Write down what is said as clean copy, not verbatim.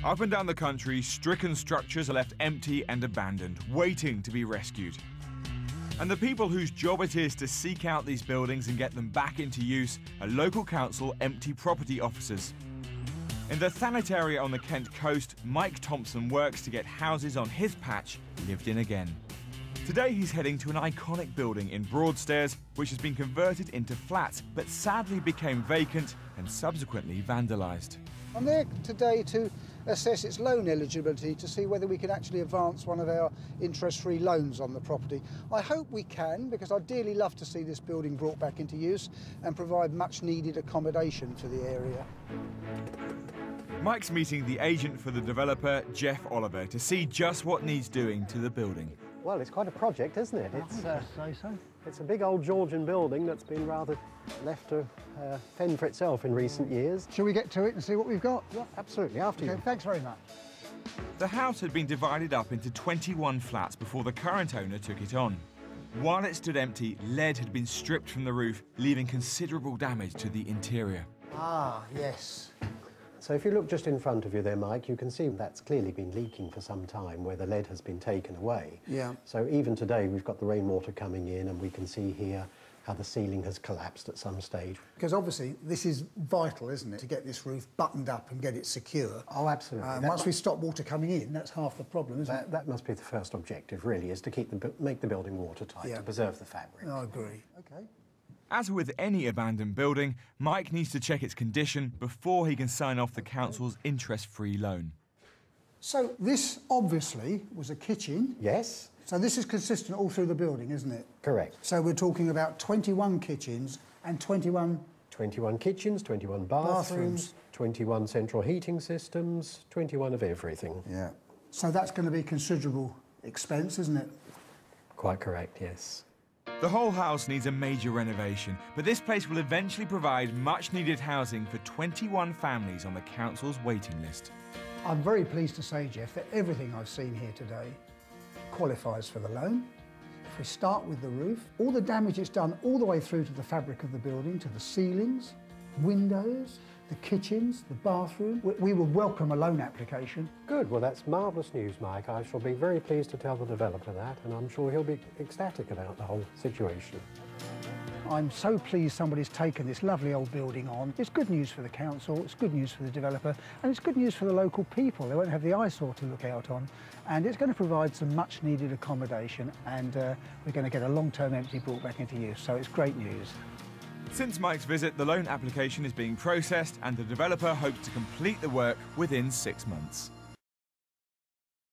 Up and down the country, stricken structures are left empty and abandoned, waiting to be rescued. And the people whose job it is to seek out these buildings and get them back into use are local council empty property officers. In the Thanet area on the Kent coast, Mike Thompson works to get houses on his patch lived in again. Today he's heading to an iconic building in Broadstairs, which has been converted into flats, but sadly became vacant and subsequently vandalised. I'm there today to assess its loan eligibility to see whether we can actually advance one of our interest-free loans on the property. I hope we can, because I'd dearly love to see this building brought back into use and provide much-needed accommodation for the area. Mike's meeting the agent for the developer, Jeff Oliver, to see just what needs doing to the building. Well, it's quite a project, isn't it? It's a big old Georgian building that's been rather left to fend for itself in recent years. Shall we get to it and see what we've got? Yeah, absolutely, after you. Thanks very much. The house had been divided up into 21 flats before the current owner took it on. While it stood empty, lead had been stripped from the roof, leaving considerable damage to the interior. Ah, yes. So if you look just in front of you there, Mike, you can see that's clearly been leaking for some time where the lead has been taken away. Yeah. So even today we've got the rainwater coming in and we can see here how the ceiling has collapsed at some stage. Because obviously this is vital, isn't it, to get this roof buttoned up and get it secure. Oh, absolutely. Once we stop water coming in, that's half the problem, isn't it? That must be the first objective, really, is to make the building watertight, to preserve the fabric. I agree. OK. As with any abandoned building, Mike needs to check its condition before he can sign off the council's interest-free loan. So this obviously was a kitchen. Yes. So this is consistent all through the building, isn't it? Correct. So we're talking about 21 kitchens and 21 kitchens, 21 bathrooms, 21 central heating systems, 21 of everything. Yeah. So that's going to be considerable expense, isn't it? Quite correct, yes. The whole house needs a major renovation, but this place will eventually provide much-needed housing for 21 families on the council's waiting list. I'm very pleased to say, Jeff, that everything I've seen here today qualifies for the loan. If we start with the roof, all the damage it's done all the way through to the fabric of the building, to the ceilings, windows, the kitchens, the bathroom, we would welcome a loan application. Good, well that's marvellous news, Mike. I shall be very pleased to tell the developer that, and I'm sure he'll be ecstatic about the whole situation. I'm so pleased somebody's taken this lovely old building on. It's good news for the council, it's good news for the developer, and it's good news for the local people. They won't have the eyesore to look out on, and it's going to provide some much-needed accommodation, and we're going to get a long-term empty brought back into use, so it's great news. Since Mike's visit, the loan application is being processed and the developer hopes to complete the work within 6 months.